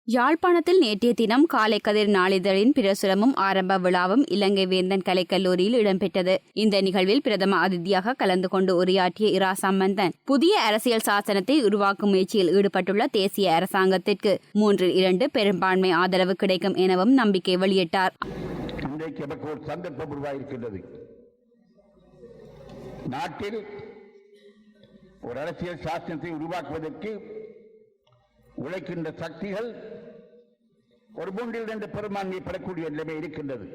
யாழ்ப்பாணத்தில் நேற்றைய தினம் காலை கதிர் நாளிதழின் பிரசுரமும் ஆரம்ப விழாவும் இலங்கை வேந்தன் கலைக்கல்லூரியில் இடம்பெற்றது. இந்த நிகழ்வில் பிரதம அதிதியாக கலந்து கொண்டு உரையாற்றிய இரா சம்பந்தன் புதிய அரசியல் சாசனத்தை உருவாக்கும் முயற்சியில் ஈடுபட்டுள்ள தேசிய அரசாங்கத்திற்கு 3/2 பெரும்பான்மை ஆதரவு கிடைக்கும் எனவும் நம்பிக்கை வெளியிட்டார். இன்றைக்கு நமக்கு ஒரு சந்தர்ப்பம் உருவாகியிருக்கின்றது. நாட்டில் ஒரு அரசியல் சாசனத்தை உருவாக்குவதற்கு உழைக்கின்ற சக்திகள் ஒரு 3/2 பெரும்பான்மையை பெறக்கூடிய நிலைமை இருக்கின்றது.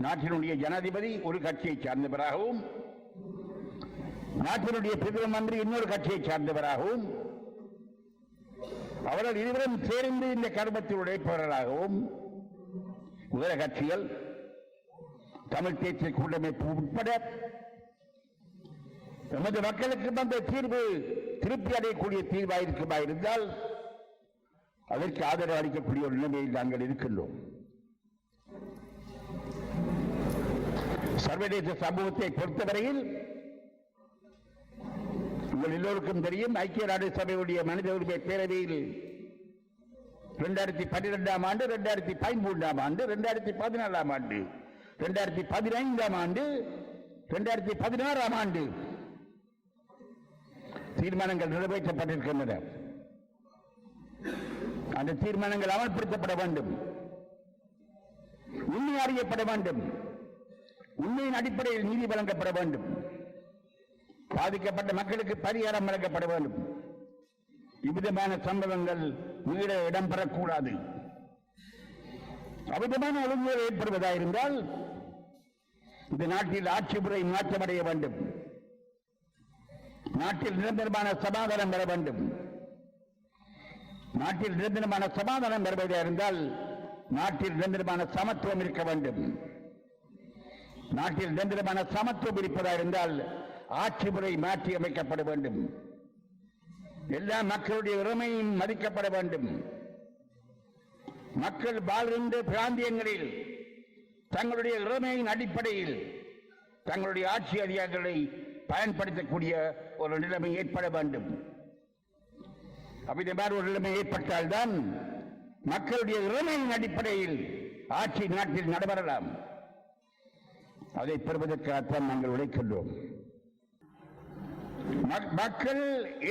நாட்டினுடைய ஜனாதிபதி ஒரு கட்சியை சார்ந்தவராகவும் நாட்டினுடைய பிரதம மந்திரி இன்னொரு கட்சியை சார்ந்தவராகவும் அவர்கள் இருவரும் சேர்ந்து இந்த கருமத்தில் உழைப்பவர்களாகவும் உதர கட்சிகள் தமிழ் தேசிய கூட்டமைப்பு உட்பட நமது மக்களுக்கு வந்த தீர்வு திருப்தி அடையக்கூடிய தீர்வாயிருக்குமா இருந்தால் அதற்கு ஆதரவு அளிக்கக்கூடிய ஒரு நிலைமையில் நாங்கள் இருக்கின்றோம். சர்வதேச சமூகத்தை பொறுத்தவரையில் உங்கள் எல்லோருக்கும் தெரியும், ஐக்கிய நாடு சபையுடைய மனித உரிமை பேரவையில் 2012ஆம் ஆண்டு, 2013ஆம் ஆண்டு, 2014ஆம் ஆண்டு, 2015ஆம் ஆண்டு, 2016ஆம் ஆண்டு தீர்மானங்கள் நிறைவேற்றப்பட்டிருக்கின்றன. அந்த தீர்மானங்கள் அமல்படுத்தப்பட வேண்டும், உண்மை அறியப்பட வேண்டும், உண்மையின் அடிப்படையில் நீதி வழங்கப்பட வேண்டும், பாதிக்கப்பட்ட மக்களுக்கு பரிகாரம் வழங்கப்பட வேண்டும். இவ்விதமான சம்பவங்கள் மீள இடம்பெறக்கூடாது. அவ்விதமான ஒழுங்குகள் ஏற்படுவதாயிருந்தால் இந்த நாட்டில் ஆட்சி முறை மாற்றமடைய வேண்டும், நாட்டில் நிரந்தரமான சமாதானம் பெற வேண்டும். நாட்டில் நிரந்தரமான சமாதானம் பெறுவதாக இருந்தால் நாட்டில் நிரந்தரமான சமத்துவம் இருக்க வேண்டும். நாட்டில் நிரந்தரமான சமத்துவம் இருப்பதாக இருந்தால் ஆட்சி முறை மாற்றி அமைக்கப்பட வேண்டும். எல்லா மக்களுடைய உரிமையும் மதிக்கப்பட வேண்டும். மக்கள் வாழ்கின்ற பிராந்தியங்களில் தங்களுடைய உரிமையின் அடிப்படையில் தங்களுடைய ஆட்சி அதிகாரிகளை பயன்படுத்தக்கூடிய ஒரு நிலைமை ஏற்பட வேண்டும். அவ்விதமான ஒரு நிலைமை ஏற்பட்டால்தான் மக்களுடைய உரிமையின் அடிப்படையில் ஆட்சி நாட்டில் நடைபெறலாம். அதை பெறுவதற்காகத்தான் நாங்கள் உழைக்கின்றோம். மக்கள்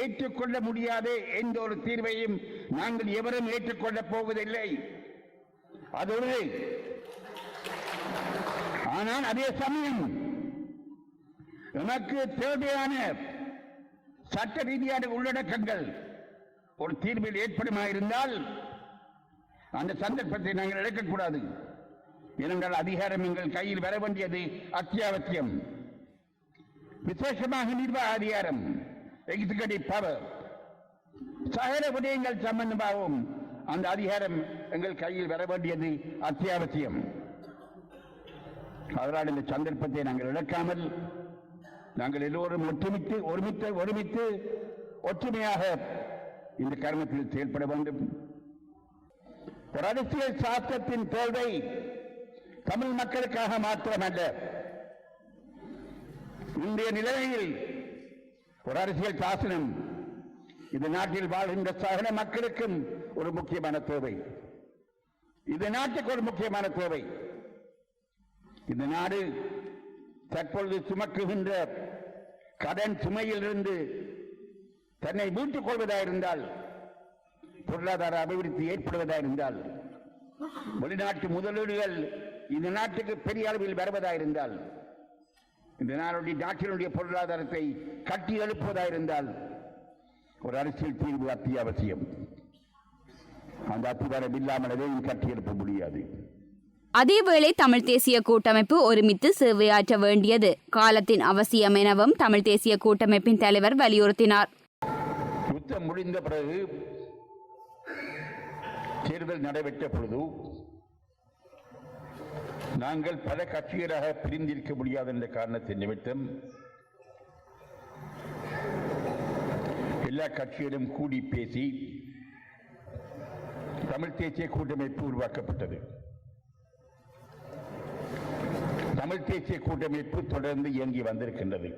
ஏற்றுக்கொள்ள முடியாத எந்த ஒரு தீர்வையும் நாங்கள் எவரும் ஏற்றுக்கொள்ளப் போவதில்லை. அது ஒரு ஆனால் அதே சமயம் நமக்கு தேவையான சட்ட ரீதியான உள்ளடக்கங்கள் ஒரு தீர்வில் ஏற்படுமாயிருந்தால் அந்த சந்தர்ப்பத்தை நாங்கள் இழக்கக்கூடாது. ஏனென்றால் அதிகாரம் எங்கள் கையில் வர வேண்டியது அத்தியாவசியம். விசேஷமாக நிர்வாக அதிகாரம், எக்ஸிகியூட்டிவ் பவர், சகல விடயங்கள் சம்பந்தமாகவும் அந்த அதிகாரம் எங்கள் கையில் வர வேண்டியது அத்தியாவசியம். அதனால் இந்த சந்தர்ப்பத்தை நாங்கள் இழக்காமல் நாங்கள் எல்லோரும் ஒருமித்து ஒற்றுமையாக இந்த கர்மத்தில் செயல்பட வேண்டும். ஒரு அரசியல் சாஸ்திரத்தின் தேவை தமிழ் மக்களுக்காக மாத்திரமல்ல, இன்றைய நிலையில் ஒரு அரசியல் சாசனம் இந்த நாட்டில் வாழ்கின்ற சகல மக்களுக்கும் ஒரு முக்கியமான தேவை. இந்த நாட்டுக்கு ஒரு முக்கியமான தேவை. இந்த நாடு தற்பொழுது சுமக்குகின்ற கடன் சுமையிலிருந்து தன்னை மீட்டுக் கொள்வதாயிருந்தால், பொருளாதார அபிவிருத்தி ஏற்படுவதாயிருந்தால், வெளிநாட்டு முதலீடுகள் இந்த நாட்டுக்கு பெரிய அளவில் வருவதாயிருந்தால், இந்த நாட்டினுடைய பொருளாதாரத்தை கட்டி எழுப்புவதாயிருந்தால் ஒரு அரசியல் தீர்வு அத்தியாவசியம். அந்த அத்திவாரம் இல்லாமல் எதையும் கட்டி எழுப்ப முடியாது. அதேவேளை தமிழ் தேசிய கூட்டமைப்பு ஒருமித்து சேவையாற்ற வேண்டியது காலத்தின் அவசியம் எனவும் தமிழ் தேசிய கூட்டமைப்பின் தலைவர் வலியுறுத்தினார். யுத்தம் முடிந்த பிறகு தேர்தல் நடைபெற்ற பொழுது நாங்கள் பல கட்சிகளாக பிரிந்திருக்க முடியாது என்ற காரணத்தின் நிமித்தம் எல்லா கட்சிகளும் கூடி பேசி தமிழ் தேசிய கூட்டமைப்பு உருவாக்கப்பட்டது. தமிழ் தேசிய கூட்டமைப்பு தொடர்ந்து இயங்கி வந்திருக்கின்றது.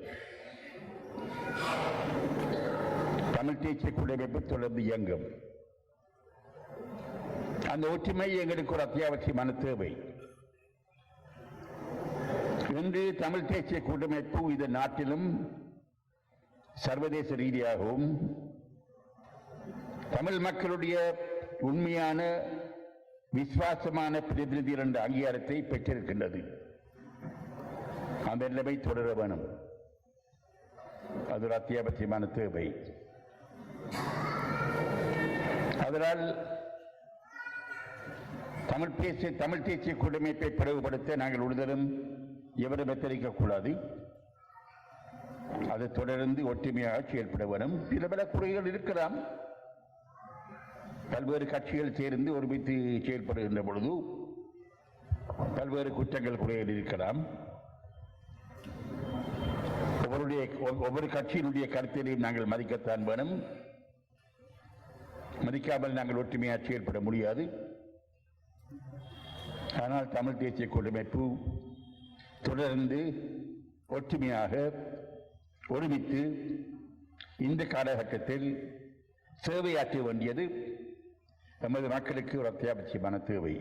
தமிழ் தேசிய கூட்டமைப்பு தொடர்ந்து இயங்கும். அந்த ஒற்றுமை எங்களுக்கு ஒரு அத்தியாவசியமான தேவை. இன்று தமிழ் தேசிய கூட்டமைப்பு இந்த நாட்டிலும் சர்வதேச ரீதியாகவும் தமிழ் மக்களுடைய உண்மையான விசுவாசமான பிரதிநிதிகள் என்ற அங்கீகாரத்தை பெற்றிருக்கின்றது. அந்த நிலைமை தொடர வேணும். அது ஒரு அத்தியாவசியமான தேவை. அதனால் தமிழ் தேசிய கூட்டமைப்பை பிளவுபடுத்த நாங்கள் ஒருதலும் எவரும் எத்தரிக்கக்கூடாது. அது தொடர்ந்து ஒற்றுமையாக செயல்பட வேண்டும். சில பல குறைகள் இருக்கலாம். பல்வேறு கட்சிகள் சேர்ந்து ஒருமித்து செயல்படுகின்ற பொழுது பல்வேறு குற்றங்கள் குறைகள் இருக்கலாம். ஒவ்வொரு கட்சியினுடைய கருத்திலையும் நாங்கள் மதிக்கத்தான் வேணும். மதிக்காமல் நாங்கள் ஒற்றுமையாக செயல்பட முடியாது. ஆனால் தமிழ் தேசிய கூட்டமைப்பு தொடர்ந்து ஒற்றுமையாக ஒருமித்து இந்த காலகட்டத்தில் சேவையாற்ற வேண்டியது நமது மக்களுக்கு ஒரு அத்தியாவசியமான தேவை.